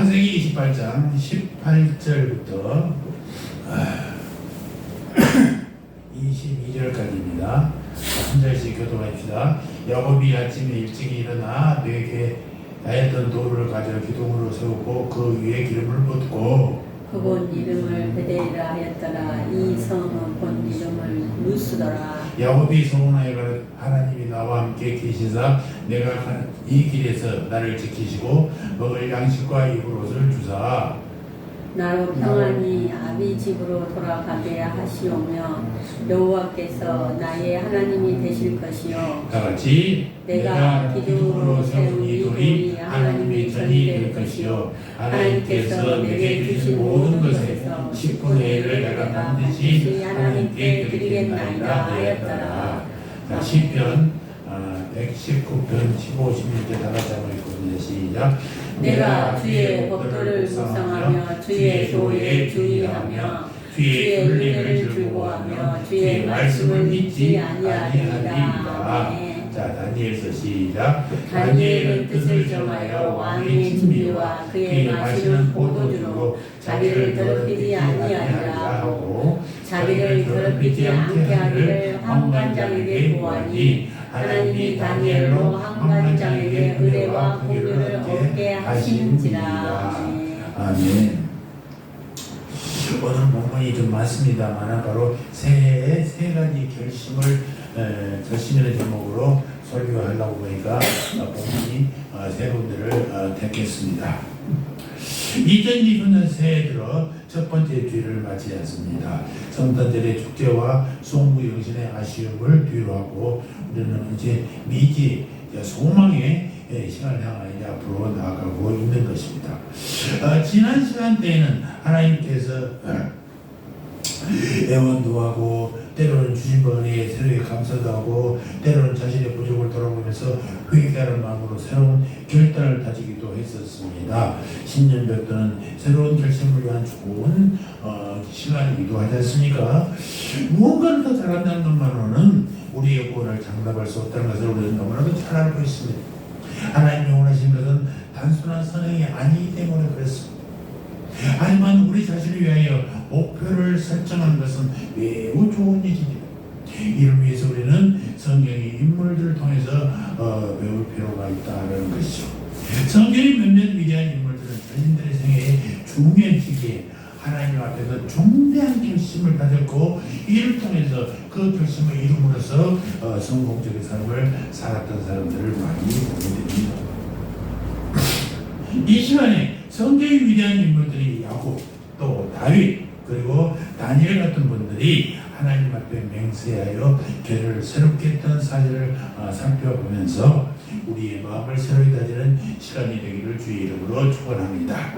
창세기 28장 18절부터 22절까지입니다. 한 절씩 교독합시다. 야곱이 아침에 일찍 일어나 내게 하였던 돌을 가져 기둥으로 세우고 그 위에 기름을 붓고 그곳 이름을 베델이라 하였더라. 이 성은 본 이름을 루스더라. 야곱이 소원하여 하나님이 나와 함께 계시사 내가 이 길에서 나를 지키시고 먹을 양식과 입을 옷을 주사 나로 평안히 아비 집으로 돌아가게 하시오며 여호와께서 나의 하나님이 되실 것이요 다같이 내가 기둥으로 세운 이 돌이 하나님의 전이 될 것이요 하나님께서 내게 주신 모든 것에서 10분의 1을 내가 반드시 하나님께 드리겠나이다 하였더라. 자, 시편 119편 15, 16절 다같이 한번 읽거든요. 시작. 내가 주의 법도를 묵상하며 주의 교회에 주의하며 주의 은혜를 즐거워하며 주의 말씀을 잊지 아니하리이다. 자, 다니엘서 시작. 다니엘은 뜻을 정하여 왕의 진미와 그의 마시는 포도주로 자기를 더럽히지 아니하리라 하고 자기를 더럽히지 않게 하기를 황관장에게 구하니 하나님이 다니엘로 황관장에게 의뢰와 공유를 얻게 하신지라. 아멘. 오늘 본문이 좀 많습니다만 바로 새해의 세 가지 결심이라는 제목으로 설교하려고 보니까 본문이 세 군데를 택했습니다. 2020년 새해 들어 첫 번째 주일을 맞이했습니다. 성탄절의 축제와 송구영신의 아쉬움을 뒤로 하고 우리는 이제 미지 소망의 시간을 향하여 이제 앞으로 나아가고 있는 것입니다. 지난 시간 때에는 하나님께서 애원도 하고 때로는 주신 번에 새롭게 감사도 하고 때로는 자신의 부족을 돌아보면서 회개하는 마음으로 새로운 결단을 다지기도 했었습니다. 신년벽도는 새로운 결심을 위한 좋은 시간이기도 하지 않습니까? 무언가를 더 잘한다는 것만으로는 우리의 구원을 장담할 수 없다는 것을 우리는 너무나도 잘 알고 있습니다. 하나님이 원하신 것은 단순한 선행이 아니기 때문에 그렇습니다. 하지만 우리 자신을 위하여 목표를 설정하는 것은 매우 좋은 일입니다. 이를 위해서 우리는 성경의 인물들을 통해서 배울 필요가 있다는 것이죠. 성경의 몇몇 위대한 인물들은 자신들의 생애의 중요한 시기에 하나님 앞에서 중대한 결심을 가졌고 이를 통해서 그 결심을 이룸으로써 성공적인 삶을 살았던 사람들을 많이 보게 됩니다. 이 시간에 성경의 위대한 인물들이 야곱, 또 다윗, 그리고 다니엘 같은 분들이 하나님 앞에 맹세하여 죄를 새롭게 했던 사실을 살펴보면서 우리의 마음을 새롭게 다지는 시간이 되기를 주의 이름으로 축원합니다.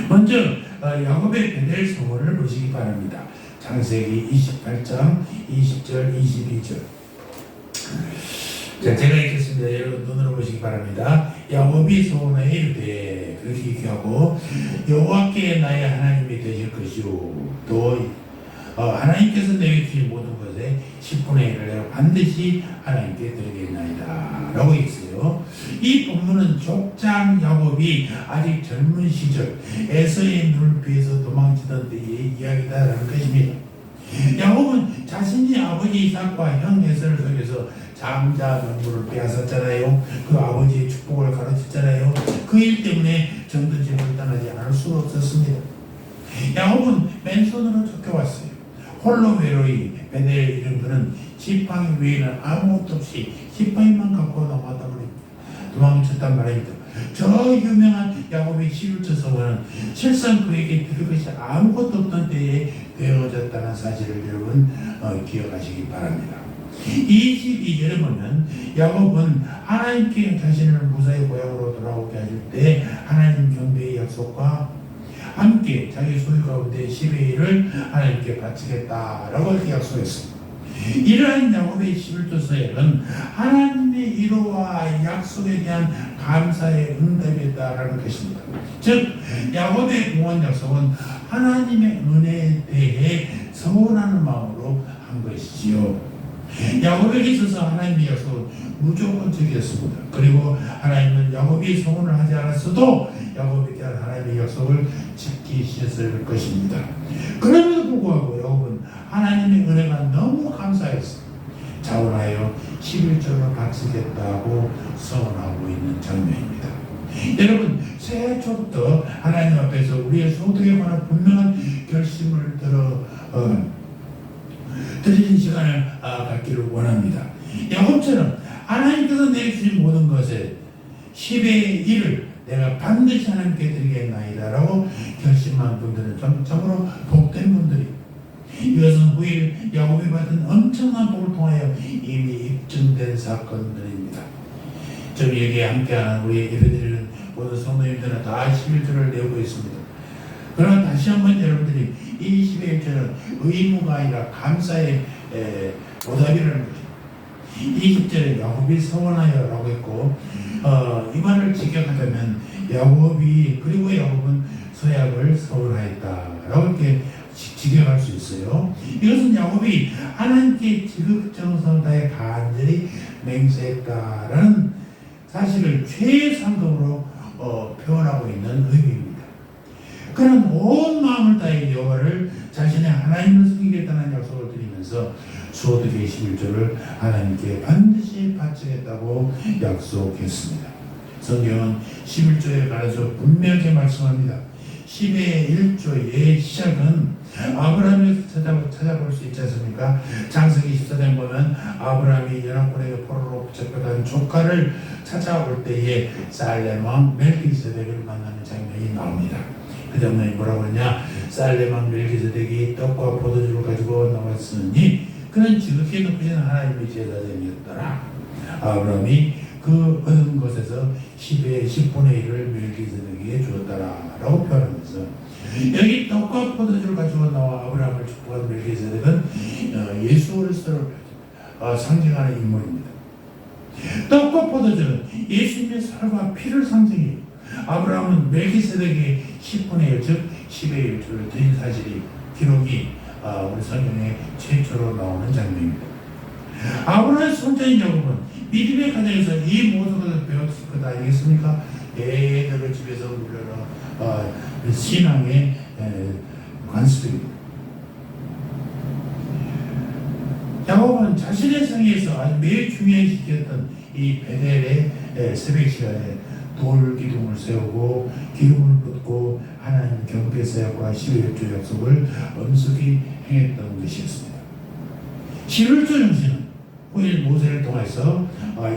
먼저 야곱의 베델 소원을 보시기 바랍니다. 창세기 28장 20절 22절. 자, 제가 읽겠습니다. 여러분 눈으로 보시기 바랍니다. 야곱이 소원하여 이르되 그렇게 얘기하고 여호와께 나의 하나님이 되실 것이요 또 하나님께서 내게 주신 모든 것에 10분의 1을 내가 반드시 하나님께 드리겠나이다 라고 했어요. 이 본문은 족장 야곱이 아직 젊은 시절 에서의 눈을 피해서 도망치던 때의 이야기다라는 것입니다. 야곱은 자신이 아버지 이삭과 형 에서를 속여서 장자 명분을 빼앗았잖아요. 그 아버지의 축복을 가르쳤잖아요. 그 일 때문에 전도집을 떠나지 않을 수가 없었습니다. 야곱은 맨손으로 쫓겨왔어요. 홀로 외로이 베델 이름들은 지팡이 외에는 아무것도 없이 지팡이만 갖고 도망쳤단 말입니다. 저 유명한 야곱의 11조 서원은 실상 그에게 드릴 것이 아무것도 없던 때에 되어졌다는 사실을 여러분 기억하시기 바랍니다. 22절에 보면 야곱은 하나님께 자신을 무사히 고향으로 돌아오게 하실 때 하나님 경배의 약속과 함께 자기 소유 가운데 10의 1을 하나님께 바치겠다라고 약속했습니다. 이러한 야곱의 11조 서약은 하나님의 위로와 약속에 대한 감사의 응답이다라는 것입니다. 즉 야곱의 공헌 약속은 하나님의 은혜에 대해 서운하는 마음으로 한 것이지요. 야곱에게 있어서 하나님의 약속은 무조건적이었습니다. 그리고 하나님은 야곱이 소원을 하지 않았어도 야곱에게 대한 하나님의 약속을 지키셨을 것입니다. 그럼에도 불구하고 여러분, 하나님의 은혜가 너무 감사해서 자원하여 11조를 바치겠다고 선언하고 있는 장면입니다. 여러분, 새해 초부터 하나님 앞에서 우리의 소득에 관한 분명한 결심을 드리는 시간을 갖기를 원합니다. 야곱처럼 하나님께서 내주신 모든 것에 10의 1을 내가 반드시 하나님께 드리겠나이다 라고 결심한 분들은 정말로 복된 분들이, 이것은 후일 야곱이 받은 엄청난 복을 통하여 이미 입증된 사건들입니다. 좀 여기에 함께하는 우리 예배드리는 모든 성도님들은 다 11조를 내고 있습니다. 그러나 다시 한번 여러분들이 이 11조는 의무가 아니라 감사의 보답이라는 것입니다. 20절에 야곱이 서원하여 라고 했고, 이 말을 직역하자면 그리고 야곱은 서약을 서원하였다 라고 이렇게 직역할 수 있어요. 이것은 야곱이 하나님께 지극정성을 다해 간절히 맹세했다라는 사실을 최상급으로 표현하고 있는 의미입니다. 그는 온 마음을 다해 여호와를 자신의 하나님을 섬기겠다는 약속을 드리면서 소득의 11조를 하나님께 반드시 바치겠다고 약속했습니다. 성경은 11조에 관해서 분명하게 말씀합니다. 10의 1조의 시작은 아브라함을 찾아볼 수 있지 않습니까? 창세기 14장 보면 아브라함이 연합군에게 포로로 붙잡혀간 조카를 찾아올 때에 살렘 왕 멜기세덱을 만나는 장면이 나옵니다. 그 장면이 뭐라고 하냐? 살렘 왕 멜기세덱이 떡과 포도주를 가지고 나왔으니 그는 지극히 높으신 하나님의 제사장이었더라. 아브라함이 그 얻은 것에서 10의 10분의 1을 멜기세덱에게 주었더라 라고 표현하면서, 여기 떡과 포도주를 가지고 나와 아브라함을 축복한 멜기세덱은 예수 그리스도를 상징하는 인물입니다. 떡과 포도주는 예수님의 살과 피를 상징해요. 아브라함은 멜기세덱에게 10분의 1, 즉 10의 1조를 드린 사실이 기록이 우리 성경에 최초로 나오는 장면입니다. 아브라함의 손자인 야곱은 믿음의 과정에서 이 모든 것을 배웠을 것 아니겠습니까? 애들을 집에서 물려라 신앙의 관습입니다. 야곱은 자신의 생애에서 아주 매우 중요한 시기였던 이 베델의 새벽 시간에 돌 기둥을 세우고 기름을 붓고 하나님 경배 사역과 11조 약속을 엄숙히 행했던 것이었습니다. 11조 정신은 후일 모세를 통해서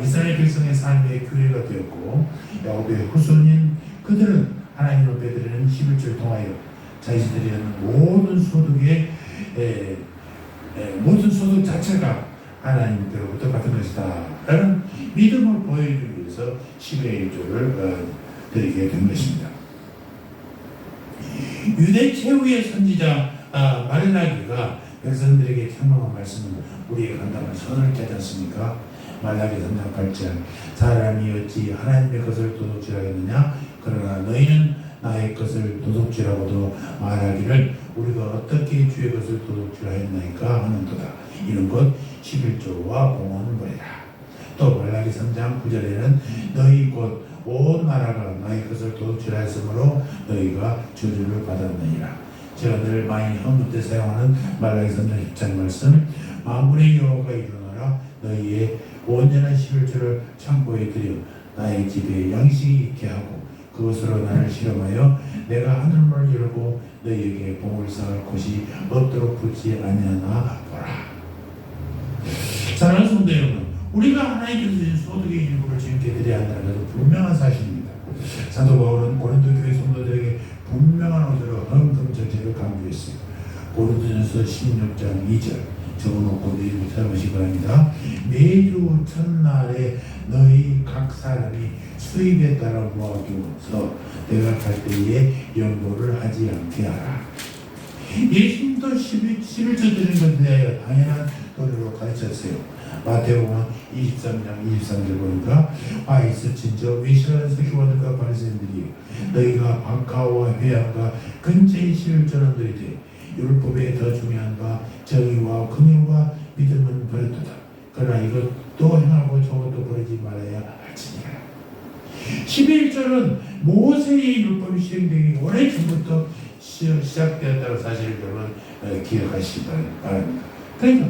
이스라엘 백성의 삶의 교회가 되었고, 야곱의 후손인 그들은 하나님을 배드리는 11조를 통하여 자신들이 하는 모든 소득 자체가 하나님께로부터 받은 것이다 라는 믿음을 보여주기 위해서 10의 1조를 드리게 된 것입니다. 유대 최후의 선지자 말라기가 백성들에게 책망한 말씀은 우리의 간담을 선을 깨지 않습니까? 말라기 3장 8절, 사람이 어찌 하나님의 것을 도둑질하겠느냐? 그러나 너희는 나의 것을 도둑질하고도 말하기를 우리가 어떻게 주의 것을 도둑질하였나이까 하는도다. 이런 것 11조와 봉헌물이라. 또 말라기 3장 9절에는 너희 곧 온 나라가 나의 것을 도둑질하였으므로 너희가 저주를 받았느니라. 제가 늘 많이 헌금 때 사용하는 말라기 3장 10절 말씀, 만군의 여호와가 일어나라 너희의 온전한 11조를 창고에 들여 나의 집에 양식이 있게 하고 그것으로 나를 실험하여 내가 하늘문을 열고 너희에게 복을 쌓을 곳이 없도록 붙지 아니하나 보라. 사랑하는 성도 여러분, 우리가 하나님께서 주신 소득의 일부를 주님께 드려야 한다는 것은 분명한 사실입니다. 사도 바울은 고린도 교회 성도들에게 분명한 어조로 헌금 정책을 강조했습니다. 고린도전서 16장 2절 적어놓고 내일부터 찾아보시기 바랍니다. 매주 첫날에 너희 각 사람이 수입에 따라 모아두어서 내가 갈 때에 연보를 하지 않게 하라. 예수님도 11조 드리는 것에 대하여 당연한 도리로 가르쳤어요. 마태복음 23장 23절 보니까 와 있을진저 외식하는 서기관들과 바리새인들이 너희가 박하와 회양과 근처의 11조는 너희들 율법에 더 중요한가 정의와 긍휼과 믿음은 버렸도다. 그러나 이것도 행하고 저것도 버리지 말아야 할지니라. 11조는 모세의 율법이 시행된 때부터 시작되었다는 사실을 여러분 기억하시기 바랍니다. 그러니까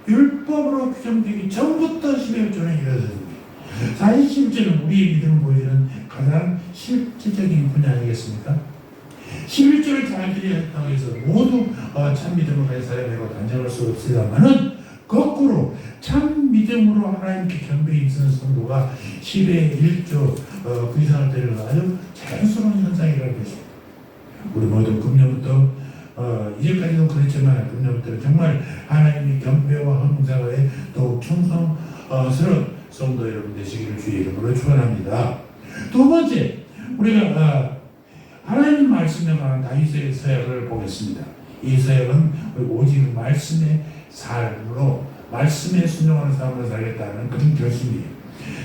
율법으로 규정되기 전부터 11조는 이루어졌습니다. 사실 11조는 우리의 믿음을 보여주는 가장 실질적인 분야 아니겠습니까? 11조를 잘 지켰다고 해서 모두 참 믿음을 가진 사람이라고 단정할 수 없습니다만은 거꾸로 참 믿음으로 하나님께 경배히 있는 성도가 10의 1조 그 이상을 되는 아주 자연스러운 현상이라고 했습니다. 우리 모두 금년부터 이제까지도 그랬지만 금년부터는 정말 하나님의 경배와 헌금생활에 더욱 충성스러운 성도 여러분 되시기를 주의 이름으로 축원합니다. 두 번째, 우리가 하나님 말씀에 관한 다윗의 서약을 보겠습니다. 이 서약은 오직 말씀의 삶으로 말씀에 순종하는 삶으로 살겠다는 그런 결심이에요.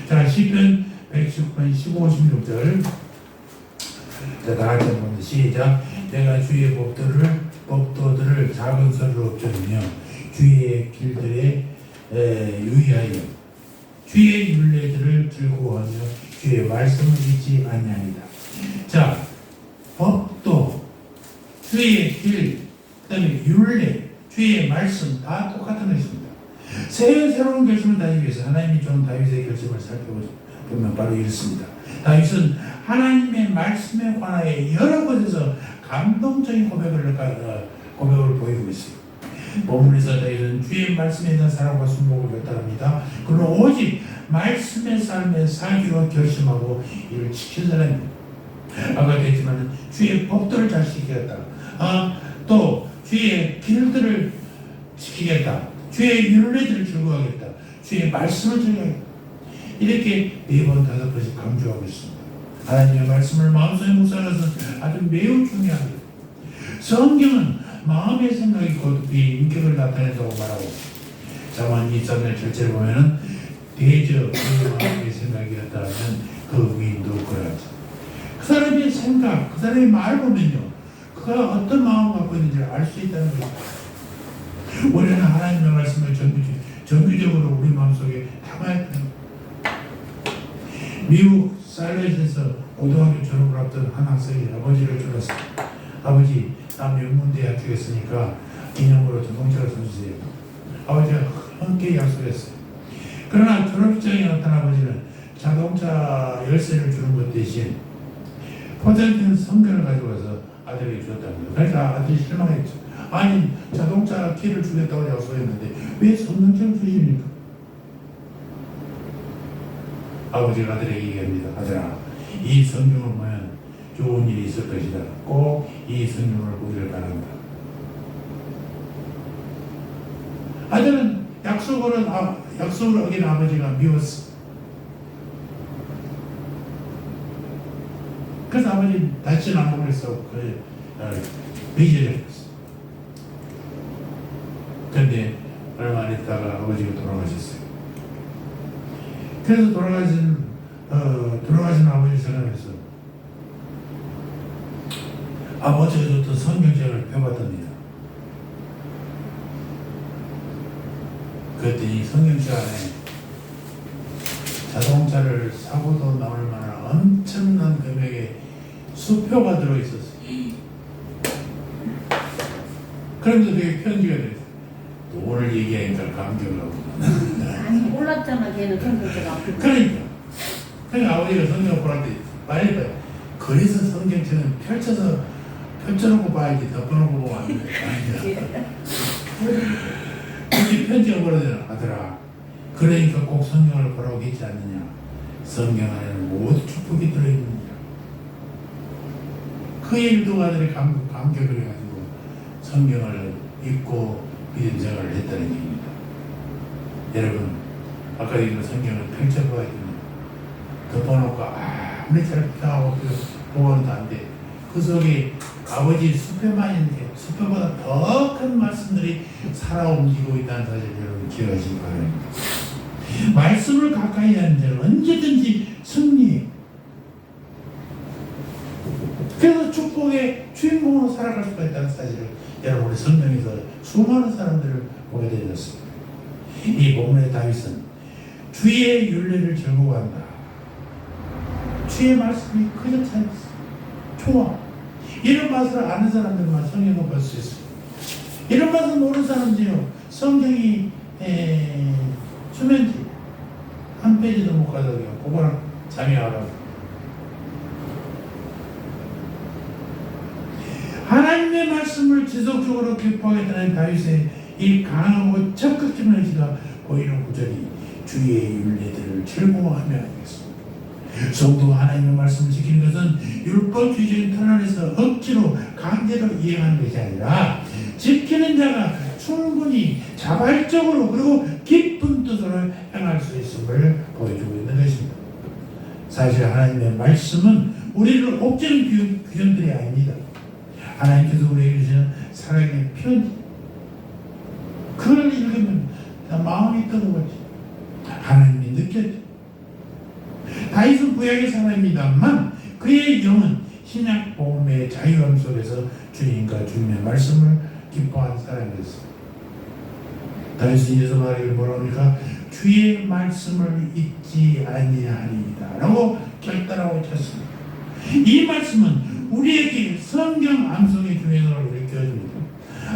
자, 시편 119편 15, 16절 다 같이 한번 시작. 내가 주의 법도들을 작은 소리로 쫓으며 주의 길들에 유의하여 주의 율례들을 즐거워하며 주의 말씀을 잊지 아니하리다. 자, 법도, 주의 길, 그 다음에 율례, 주의 말씀 다 똑같은 것입니다. 새로운 결심을 다지기 위해서 하나님이 좀 다윗의 결심을 살펴보면 바로 이렇습니다. 다윗은 하나님의 말씀에 관하여 여러 곳에서 감동적인 고백을 보이고 있어요. 본문에서 다윗은 주의 말씀에 대한 사랑과 순복을 결단합니다. 그리고 오직 말씀의 삶에 살기로 결심하고 이를 지킬 사람입니다. 아까 했지만 주의 법도를 잘 지키겠다. 또 주의 길들을 지키겠다. 주의 율례들을 즐거워하겠다. 주의 말씀을 즐거워하겠다. 이렇게 4번, 5번씩 강조하고 있습니다. 하나님의 말씀을 마음속에 묵상하는 것은 아주 매우 중요합니다. 성경은 마음의 생각이 거듭이 인격을 나타낸다고 말하고 자만 23절 절제를 보면은 대저 그 마음의 생각이었다면 그 위인도 그러하죠. 그 사람의 생각, 그 사람의 말 보면요, 그가 어떤 마음을 갖고 있는지를 알 수 있다는 거죠. 우리는 하나님의 말씀을 정규적으로 우리 마음속에 담아야 됩니다. 미국 살렛에서 고등학교 졸업을 앞둔 한 학생이 아버지를 졸랐습니다. 아버지, 나 명문대학 주겠으니까 기념으로 자동차를 사주세요. 아버지가 함께 약속했어요. 그러나 졸업장에 나타난 아버지는 자동차 열쇠를 주는 것 대신 포장된 성경을 가져와서 아들에게 주었답니다. 그러니까 아들이 실망했죠. 아니, 자동차 키를 주겠다고 약속했는데 왜 성경책을 주십니까? 아버지가 아들에게 얘기합니다. 아들아, 이 성경을 보면 좋은 일이 있을 것이다. 꼭 이 성경을 보기를 바란다. 아들은 약속을 어긴 아버지가 미웠어. 그래서 아버지 다시는 안 보겠어. 매질했어. 그런데 얼마 안 있다가 아버지가 돌아가셨어요. 그래서 돌아가신 아버지 생각해서 아버지가 줬던 성경책을 펴봤답니다. 그랬더니 성경책 안에 자동차를 사고도 나올 만한 엄청난 금액의 수표가 들어있었어요. 그러면서 그게 편지가 됐어요. 또 오늘 얘기하니까 감격을 하고. 아니 몰랐잖아. 걔는 성경책 앞에. 그러니까 아버지가 성경을 보라 때 빨리 봐요. 그래서 성경책은 펼쳐놓고 봐야지 덮어놓고 보면 안 돼. 그렇게 편지가 보라되나 아들아. 그러니까 꼭 성경을 보라고 했지 않느냐. 성경 안에는 모두 축복이 들어있느니라. 그 일도 아들이 감격을 해가지고 성경을 읽고 믿음 생활을 했다는 얘기입니다. 여러분, 아까 얘기한 성경을 펼쳐봐야 됩니다. 덮어놓고 아무리 잘 피하고 보고는 안 돼. 그 속에 아버지 수표만 있는데 수표보다 더 큰 말씀들이 살아 움직이고 있다는 사실 여러분 기억하시기 바랍니다. 말씀을 가까이 하는 자는 언제든지 승리해요. 그래서 축복의 주인공으로 살아갈 수가 있다는 사실을 여러분 우리 성경에서 수많은 사람들을 보게 되었습니다. 이 본문의 다윗은 주의 율례를 즐거워한다. 주의 말씀이 그저 참 좋아. 이런 맛을 아는 사람들만 성경을 볼 수 있어요. 이런 맛을 모르는 사람들이요. 성경이 수면지 한 페이지도 못 가다가 그거랑 잠이 와라고. 하나님의 말씀을 지속적으로 기뻐하겠다는 다윗의 이 강하고 적극적인 의지가 보이는 구절이 주의 윤례들을 즐거워하며 하겠습니다. 성도가 하나님의 말씀을 지키는 것은 율법주의적인 틀 안에서 억지로 강제로 이행하는 것이 아니라 지키는 자가 충분히 자발적으로 그리고 기쁜 뜻으로 행할 수 있음을 보여주고 있는 것입니다. 사실 하나님의 말씀은 우리를 옥죄는 규정들이 아닙니다. 하나님께서 우리에게 주시는 사랑의 편지, 그걸 읽으면 마음이 뜨거워지. 하나님이 느껴져. 다윗은 구약의 사람입니다만 그의 영은 신약 복음의 자유함 속에서 주님과 주님의 말씀을 기뻐한 사람이었습니다. 다윗은 이어서 말하기를 뭐라고 합니까? 주의 말씀을 잊지 아니하리이다 라고 결단하고 쳤습니다. 이 말씀은 우리에게 성경 암송의 중요성을 일깨워줍니다.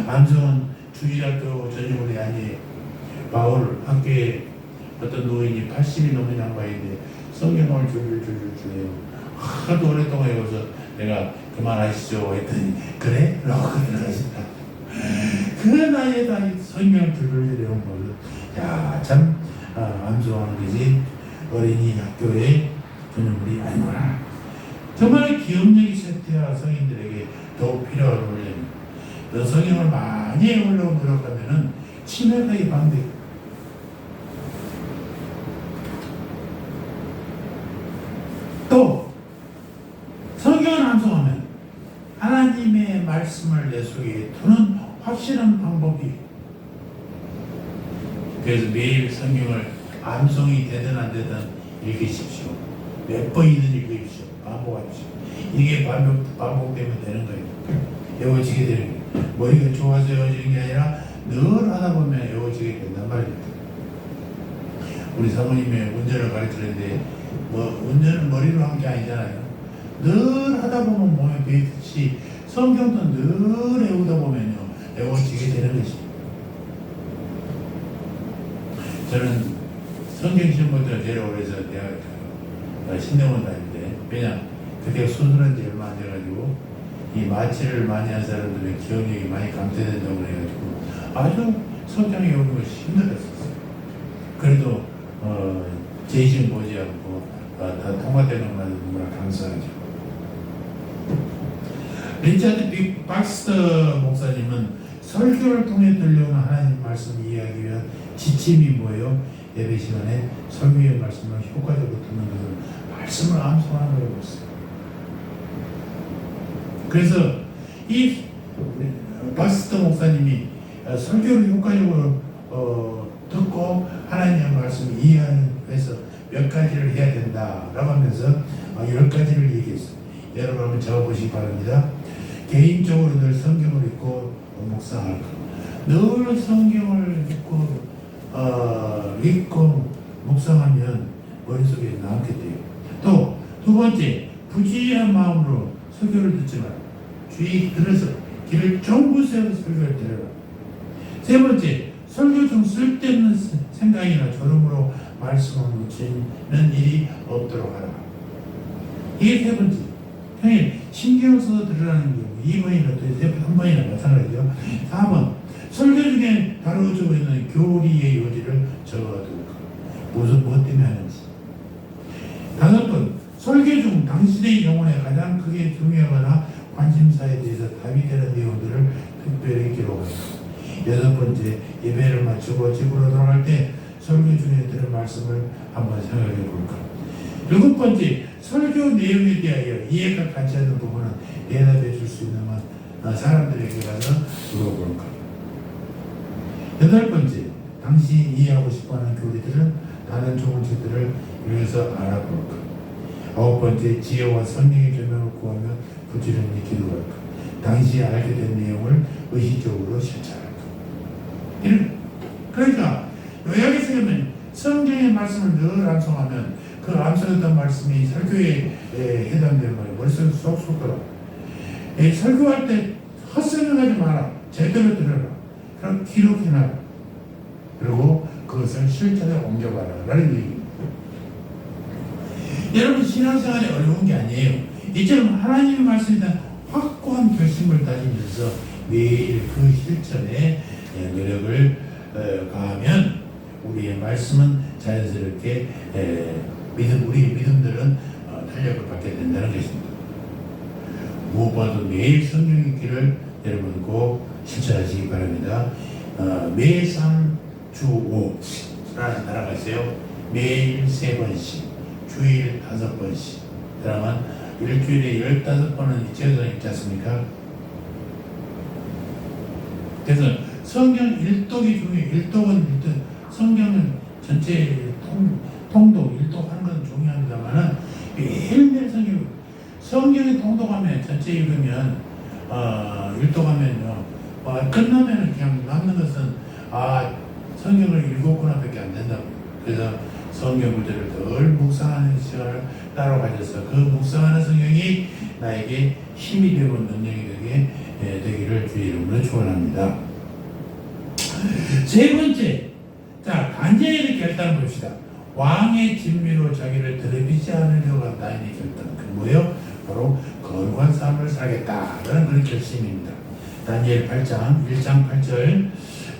암송은 주일학교 전용으로 아니에요. 바울 학교에 어떤 노인이 80이 넘는 양반인데 성경을 줄줄줄줄해요. 하도 오랫동안 해서 내가 그만하시죠 했더니 그래? 라고 들어가신다. 그 나이에다 성경을 줄줄줄 해온 걸로 참 암송하는 것이 어린이 학교의 전용물이 아니구나. 정말 기억력이 쇠퇴한 성인들에게 더욱 필요한 훈련입니다. 성경을 많이 외우려고 노력하면 치매가 방대해요. 또 성경을 암송하면 하나님의 말씀을 내 속에 두는 확실한 방법이, 그래서 매일 성경을 암송이 되든 안 되든 읽으십시오. 몇 번이든 읽으십시오. 반복하십시오. 이게 반복되면 되는 거예요. 외워지게 되는 거예요. 머리가 좋아서 외워지는 게 아니라 늘 하다 보면 외워지게 된단 말입니다. 우리 사모님의 운전을 가르치는데 운전은 머리로 한 게 아니잖아요. 늘 하다 보면 몸에 배듯이 성경도 늘 외우다 보면요 외워지게 되는 것입니다. 저는 성경 시험부터 제일 오래서 대학 신대원 다니는데, 왜냐 그때 수술한 지 얼마 안 돼가지고 이 마취를 많이 한 사람들의 기억력이 많이 감퇴된다고 그래가지고 아주 성경 외우는 것이 힘들었었어요. 그래도 제이신 보지 않고 다 통과되는 것만 너무나 감사하죠. 리차드 박스터 목사님은 설교를 통해 들려오는 하나님 말씀을 이해하기 위한 지침이 뭐예요? 예배 시간에 설교의 말씀을 효과적으로 듣는 것을 말씀을 암송하는 걸 봤어요. 그래서 이 박스터 목사님이 설교를 효과적으로 듣고 하나님의 말씀을 이해하는 위해서 몇 가지를 해야 된다라고 하면서 10가지를 얘기했어요. 여러분 한번 적어보시기 바랍니다. 개인적으로 늘 성경을 읽고 묵상할 것. 늘 성경을 읽고 묵상하면 머릿속에 남게 돼요. 또 두 번째, 부지런한 마음으로 설교를 듣지 마라. 주의 들어서 귀를 쫑긋 세워서 설교를 들어라. 세 번째, 설교 중 쓸데없는 생각이나 졸음으로 말씀을 묻히는 일이 없도록 하라. 이게 세 번째. 평일 신경 써서 들으라는 경우 2번이나 또 한 번이나 마찬가지죠. 4번, 설교 중에 다루어지고 있는 교리의 요지를 적어두고 무엇 때문에 하는지. 5번, 설교 중 당신의 영혼에 가장 크게 중요하거나 관심사에 대해서 답이 되는 내용들을 특별히 기록하라. 6번째, 예배를 마치고 집으로 돌아갈 때 설교 중에 들은 말씀을 한번 생각해 볼까. 7번째, 설교 내용에 대하여 이해가 가지 않는 부분은 대답해 줄 수 있는 사람들에게 가서 물어볼까. 8번째, 당신이 이해하고 싶어하는 교리들은 다른 좋은 책들을 읽어서 알아볼까. 9번째, 지혜와 성령의 조명을 구하며 부지런히 기도할까. 당신이 알게 된 내용을 의식적으로 실천할까. 그러니까 요약해서 하면 성경의 말씀을 늘 암송하면 그 암송했던 말씀이 설교에 해당되는 말이 머릿속에 쏙쏙 들어. 설교할 때 헛설명하지 마라. 제대로 들어라. 그럼 기록해놔라. 그리고 그것을 실천에 옮겨봐라. 라는 얘기입니다. 여러분, 신앙생활이 어려운 게 아니에요. 이처럼 하나님의 말씀에 대한 확고한 결심을 다지면서 매일 그 실천에 노력을 가하면 우리의 말씀은 자연스럽게 우리의 믿음들은 탄력을 받게 된다는 것입니다. 무엇보다도 매일 성경 읽기를 여러분 꼭 실천하시기 바랍니다. 매 3, 주 5 따라가세요. 매일 3번씩, 주일 5번씩. 그러면 일주일에 15번은 최소 읽지 않습니까? 그래서 성경 일독이 중요해요. 일독은 성경을 전체 통독, 일독하는 건 중요합니다만은 매일매일 성경이 통독하면 전체 읽으면 일독하면요 끝나면 그냥 남는 것은 성경을 읽었구나 밖에 안 된다고. 그래서 성경 구절을 늘 묵상하는 시간을 따로 가져서 그 묵상하는 성경이 나에게 힘이 되고 능력이 되기를 주의 이름으로 축원합니다. 세 번째, 자, 다니엘의 결단을 봅시다. 왕의 진미로 자기를 더럽히지 않으려고 한 다니엘의 결단. 그 뭐예요? 바로 거룩한 삶을 살겠다라는 그런 결심입니다. 다니엘 8장 1장 8절.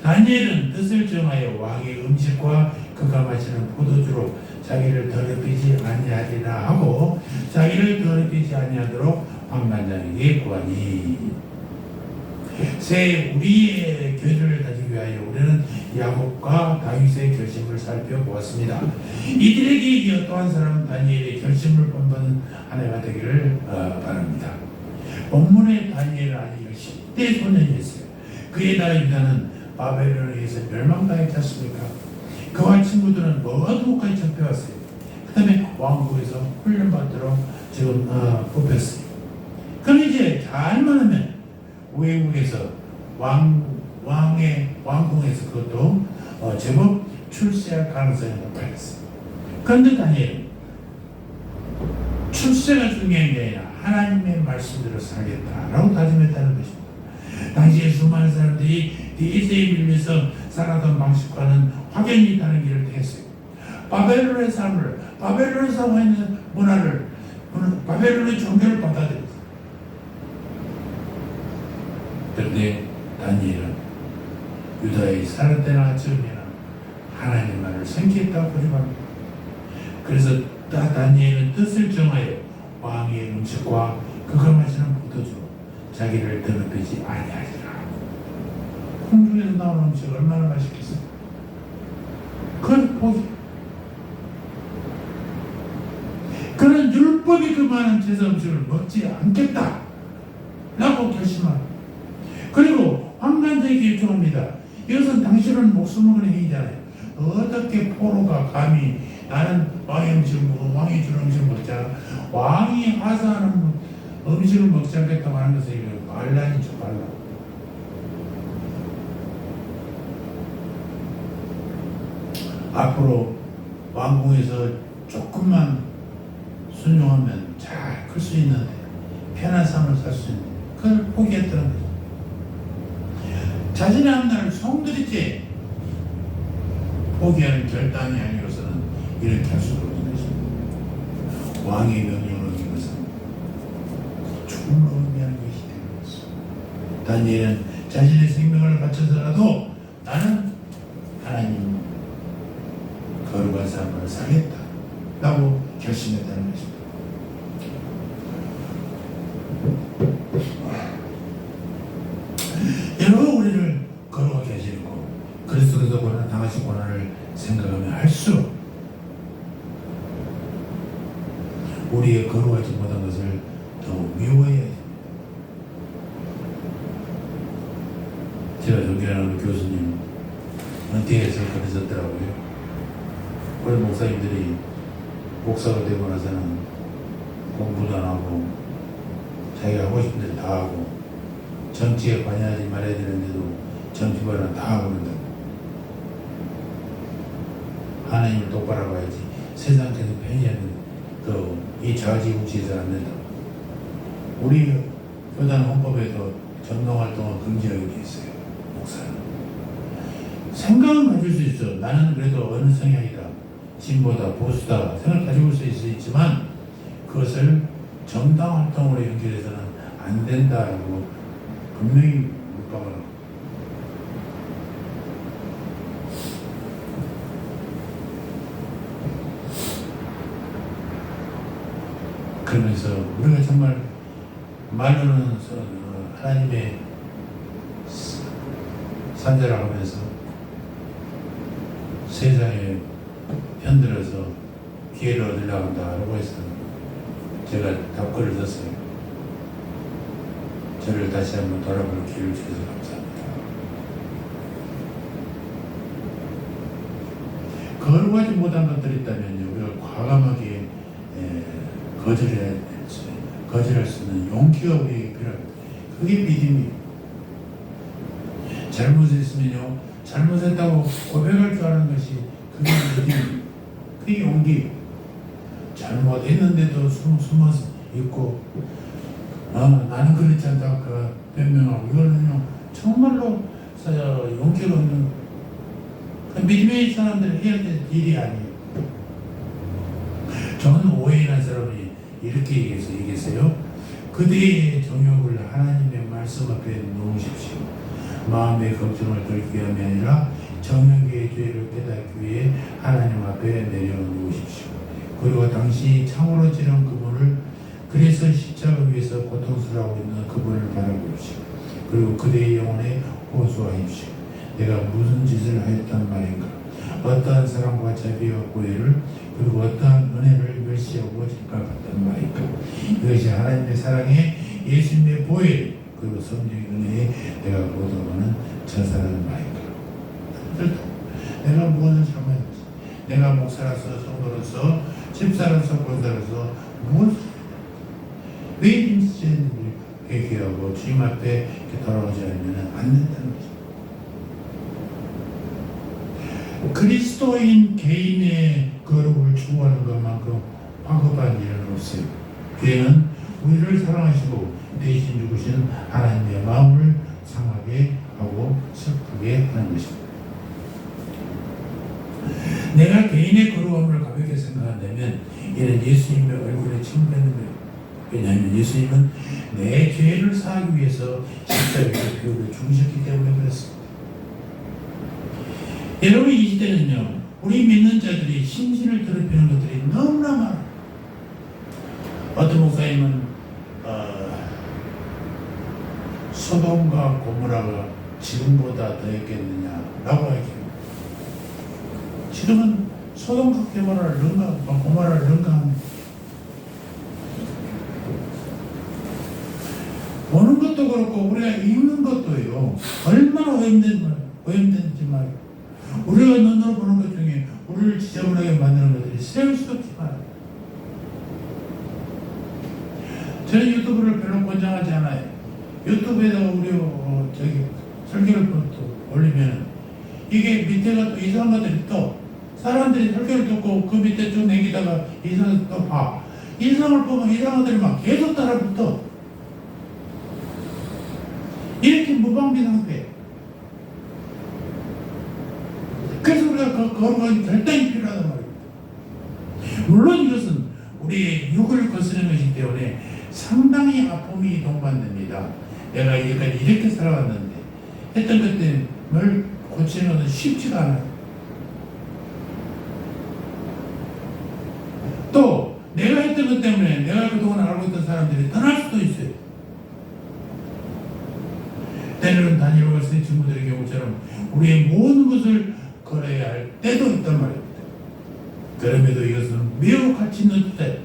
다니엘은 뜻을 정하여 왕의 음식과 그가 마시는 포도주로 자기를 더럽히지 아니하리라 하고 자기를 더럽히지 아니하도록 황관장에게 구하니. 새 우리의 교회를 다지기 위하여 우리는 야곱과 다윗의 결심을 살펴보았습니다. 이들에게 이어 또 한 사람 다니엘의 결심을 본받는 한 해가 되기를 바랍니다. 본문의 다니엘은 아직 10대 소년이었어요. 그의 나라 유다는 바벨론에 의해서 멸망당했지 않습니까? 그와 친구들은 모두까지 잡혀왔어요. 그 다음에 왕국에서 훈련받도록 지금 뽑혔어요. 그럼 이제 잘만 하면 외국에서 왕궁에서 그것도 제법 출세할 가능성이 높아졌어요. 그런데 다니엘은 출세가 중요한 게 아니라 하나님의 말씀대로 살겠다라고 다짐했다는 것입니다. 당시에 수많은 사람들이 디에세에 밀려서 살아던 방식과는 확연히 다른 길을 택했어요. 바벨론의 삶을, 바벨론에서 있는 문화를, 바벨론의 종교를 받아들였어요. 그런데 다니엘은 유다에 살을 때나 처음에나 하나님의 말을 생기했다고 고집합니다. 그래서 다니엘은 뜻을 정하여 왕의 음식과 그가 마시는 포도주로 자기를 더럽히지 아니하리라. 궁중에서 나오는 음식 얼마나 맛있겠어요? 그건 포기. 그는 율법이 그만한 제사 음식을 먹지 않겠다 라고 결심합니다. 그리고 황관제에게 요청합니다. 이것은 당신은 목숨을 거는 행위잖아요. 어떻게 포로가 감히 나는 왕의 음식을 먹고 왕이 주는 음식을 먹자, 왕이 하사하는 음식을 먹지 않겠다고 하는 것은 이거 반란이죠, 반란. 앞으로 왕궁에서 조금만 순종하면 잘 클 수 있는데 편한 삶을 살 수 있는데 그걸 포기했다는 거죠. 자신의 앞날을 송두리째 포기하는 결단이 아니고서는 이렇게 할 수가 없는 것입니다. 왕의 명령을 어긴 것은 죽음으로 의미하는 것이 되는 것입니다. 다니엘은 자신의 생명을 바쳐서라도 나는 하나님 거룩한 삶을 살겠다 라고 결심했다는 것입니다. 여러분, 우리를 거룩하게 하시고 그리스도께서 고난 당하신 고난을 생각하면 할수록 우리의 거룩하지 못한 것을 더 미워해야 됩니다. 제가 존경하는 교수님 은퇴해서 그러셨더라고요. 우리 목사님들이 목사가 되고 나서는 공부도 안 하고 자기가 하고 싶은 대로 다 하고 정치에 관여하지 말아야 되는데도 정치 발언 다 하고 그런다고. 하나님을 똑바로 봐야지 세상에서 편의하는 이 좌지우지에서 안 된다고. 우리 교단 헌법에도 정당활동을 금지하게 돼 있어요. 목사는. 생각은 가질 수 있어. 나는 그래도 어느 성향이다. 진보다 보수다. 생각을 가지고 있을 수 있지만 그것을 정당활동으로 연결해서는 안 된다라고 분명히 물박을 그러면서 우리가 정말 말로는 하나님의 산자라고 하면서 세상에 편들어서 기회를 얻으려고 한다라고 해서 제가 답글을 썼어요. 저를 다시 한번 돌아볼 기회를 주셔서 감사합니다. 거룩하지 못한 것들이 있다면요, 우리가 과감하게 거절할 수 있는 용기가 우리에게 필요합니다. 그게 믿음이에요. 잘못했으면요, 잘못했다고 고백할 줄 아는 것이 그게 믿음이에요. 그게 용기예요. 잘못했는데도 숨어서 있고 나는 그렇지 않다 그 변명하고 이거는요 정말로 용기가 없는 믿음의 사람들이 해야 될 일이 아니에요. 저는 오해한 사람이 이렇게 얘기했어요. 그대의 정욕을 하나님의 말씀 앞에 놓으십시오. 마음의 걱정을 돌리기 위함이 아니라 정욕의 죄를 깨닫기 위해 하나님 앞에 내려놓으십시오. 그리고 당신이 참으로 지른 그분을, 그래서 십자가 위에서 고통스러워하고 있는 그분을 바라보십시오. 그리고 그대의 영혼에 호소하십시오. 내가 무슨 짓을 하였단 말인가? 어떠한 사랑과 자비와 고해를, 그리고 어떠한 은혜를 멸시하고 짓밟았단 말인가? 이것이 하나님의 사랑에 예수님의 보혜, 그리고 성령의 은혜에 내가 보도하는 저 사랑은 말인가? 내가 무엇을 잘못했지? 내가 목사로서, 성도로서, 집사로서, 권사로서 왜 인생을 회개하고 주님 앞에 돌아오지 않으면 안 된다는 거죠. 그리스도인 개인의 거룩을 추구하는 것만큼 황급한 일은 없어요. 교회는 우리를 사랑하시고 대신 죽으신 하나님의 마음을 상하게 하고 슬프게 하는 것입니다. 내가 개인의 거룩함을 가볍게 생각한다면 이는 예수님의 얼굴에 침뱉는 거예요. 왜냐하면 예수님은 내 죄를 사하기 위해서 십자가에 배우를 죽으셨기 때문에 그렇습니다. 여러분, 이 시대는요, 우리 믿는 자들이 심신을 더럽히는 것들이 너무나 많아요. 어떤 목사님은 소돔과 고모라가 지금보다 더했겠느냐라고 얘기해요. 지금은 소돔과 고모라를 능가합니다. 보는 것도 그렇고 우리가 읽는 것도요, 얼마나 오염된지 말이에요. 우리가 눈으로 보는 것 중에 우리를 지저분하게 만드는 것들이 세울 수 없지만, 저는 유튜브를 별로 권장하지 않아요. 유튜브에다가 우리 설교를 또 올리면 이게 밑에가 또 이상한 것들이 또 사람들이 설교를 듣고 그 밑에 쭉 내기다가 이상한 또 봐. 이상을 보면 이상한 것들이 막 계속 따라붙어. 이렇게 무방비 상태. 그래서 우리가 거룩한 결단이 필요하단 말입니다. 물론 이것은 우리의 육을 거스르는 것이기 때문에 상당히 아픔이 동반됩니다. 내가 이제까지 이렇게 살아왔는데 했던 것들을 고치는 것은 쉽지가 않아요. 또 내가 했던 것 때문에 내가 그동안 알고 있던 사람들이 떠날 수도 있어요. 때로는 다니엘과 세 친구들의 경우처럼 우리의 모든 것을 걸어야 할 때도 있단 말입니다. 그럼에도 이것은 매우 가치 있는 뜻에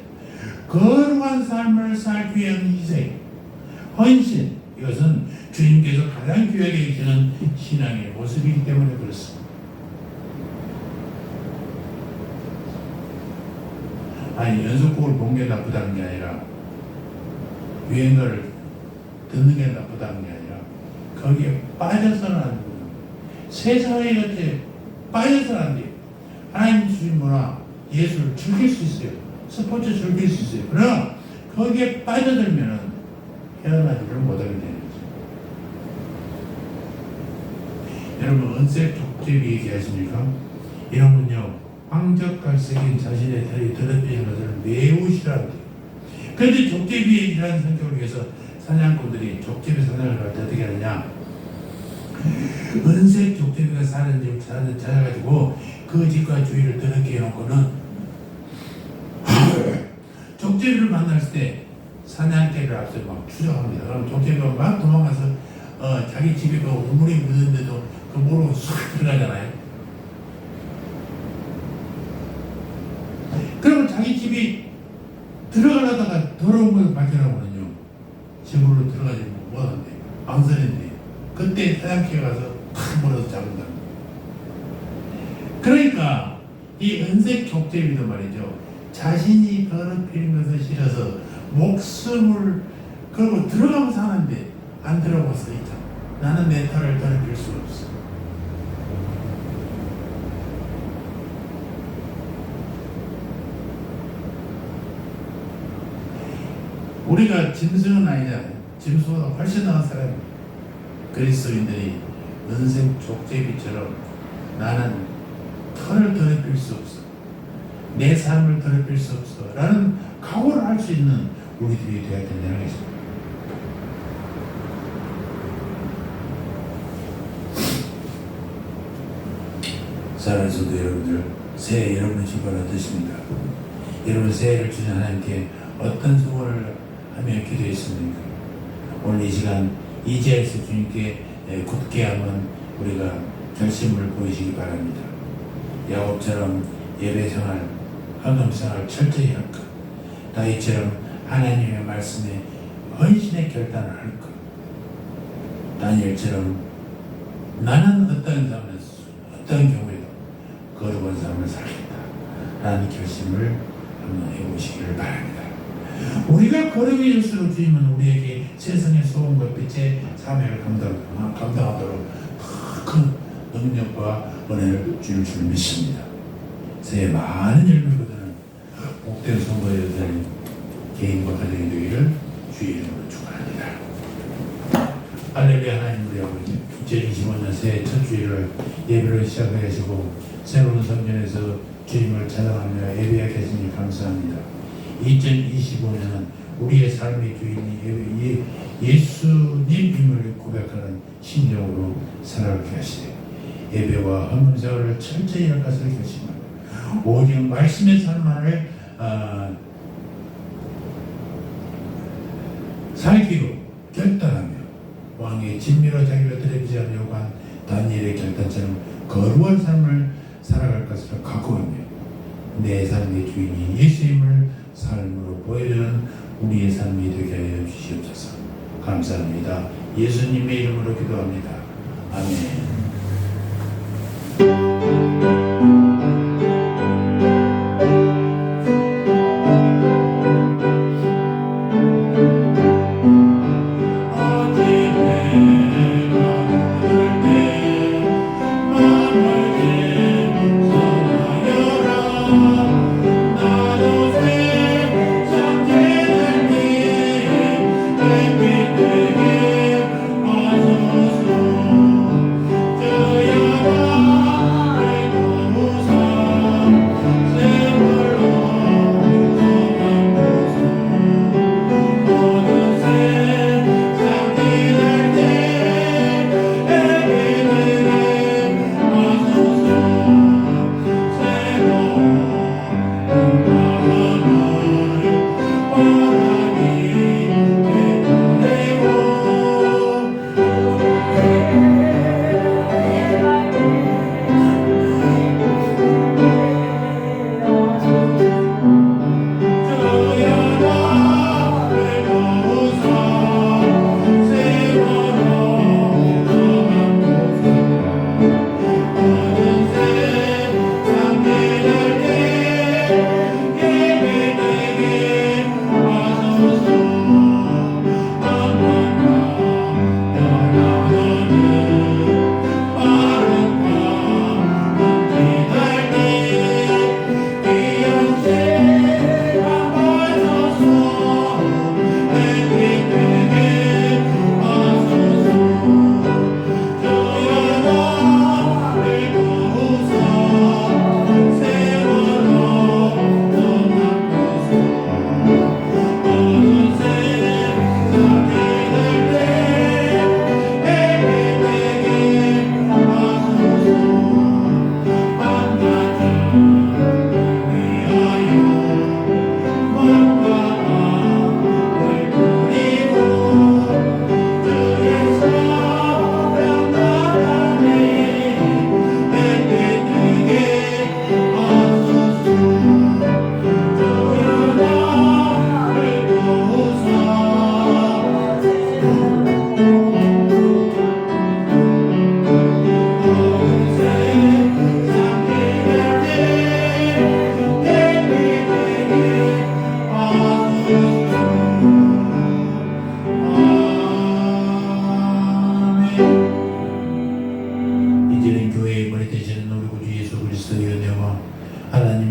거룩한 삶을 살기 위한 희생, 헌신, 이것은 주님께서 가장 귀하게 여기시는 신앙의 모습이기 때문에 그렇습니다. 아니, 연속곡을 본 게 나쁘다는 게 아니라 유행어를 듣는 게 나쁘다는 게 아니라 거기에 빠져서는 안 돼요. 세상의 곁에 빠져서는 안 돼요. 하나님 주신 문화, 예술을 즐길 수 있어요. 스포츠 즐길 수 있어요. 그러나 거기에 빠져들면 헤어나지를 못해요. 은색 족제비 얘기하십니까? 이놈은요 황적갈색인 자신의 털이 더럽히는 것을 매우 싫어합니다. 그런데 족제비의 이러한 성격을 위해서 사냥꾼들이 족제비 사냥을 할 때 어떻게 하느냐, 은색 족제비가 사는 집 찾아가지고 그 집과 주위를 더럽게 해놓고는 족제비를 만났을 때 사냥개를 앞서 막 추적합니다. 그럼 족제비가 막 도망가서 자기 집에 그 우물이 묻었는데도 그 모르고 싹 들어가잖아요. 그러면 자기 집이 들어가려다가 더러운 걸 발견하고는요 집으로 들어가지 못하는데 망설인데 그때 사냥개가 가서 탁 물어서 잡는다. 그러니까 이 은색 족제비도 말이죠, 자신이 더럽히는 것을 싫어서 목숨을 걸고 들어가고 사는데 안 들어가서 있잖아. 나는 내 털을 더럽힐 수 없어. 우리가 짐승은 아니잖아요. 짐승보다 훨씬 나은 사람. 그리스도인들이 은색 족제비처럼 나는 털을 더럽힐 수 없어, 내 삶을 더럽힐 수 없어 라는 각오를 할 수 있는 우리들이 되어야 된다는 것입니다. 살아서도 여러분들 새해 여러분의 신발 어떠십니까? 여러분 새해를 주신 하나님께 어떤 소원을 하며 기도했습니까? 오늘 이 시간 이제에서 주님께 굳게 한번 우리가 결심을 보이시기 바랍니다. 야곱처럼 예배생활, 헌금생활 철저히 할 것, 다윗처럼 하나님의 말씀에 헌신의 결단을 할 것, 다니엘처럼 나는 어떤 경우에도 거룩한 삶을 살겠다 라는 결심을 한번 해보시기를 바랍니다. 우리가 거룩해질수록 주님은 우리에게 세상의 소금과 빛의 사명을 감당하도록 큰 능력과 은혜를 줄 줄 믿습니다. 새해 많은 열매를 거두는 복된 선거여들 개인과 가정이 되기를 주의 이름으로 축원합니다. 할렐루야. 하나님 우리 아버지, 2025년 새해 첫 주일을 예배를 시작하시고 새로운 성전에서 주님을 찬양하며 예배하게 하시니 감사합니다. 2025년은 우리의 삶의 주인이 예수님임을 고백하는 심령으로 살아가게 하시되 예배와 헌금생활을 철저히 할 것을 결심하고 오직 말씀의 삶만을 살기로 결단하며 왕의 진미로 자기를 드리지 않으려고 한 다니엘의 결단처럼 거룩한 삶을 살아갈 것을 각오하며 내 삶의 주인이 예수님을 삶으로 보여주는 우리의 삶이 되게 하여 주시옵소서. 감사합니다. 예수님의 이름으로 기도합니다. 아멘.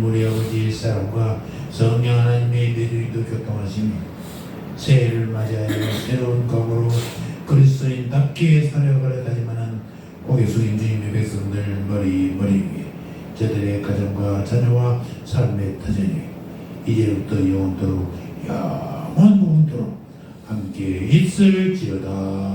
하나님 우리 아버지의 사랑과 성령 하나님의 매주기도 교통하시며 새해를 맞이하여 새로운 각오로 그리스도인답게 살아가려 다짐하는 고개 숙인 주님의 백성들 머리 위에 저들의 가정과 자녀와 삶의 터전이 이제부터 영원토록 영원 무궁토록 함께 있을지어다.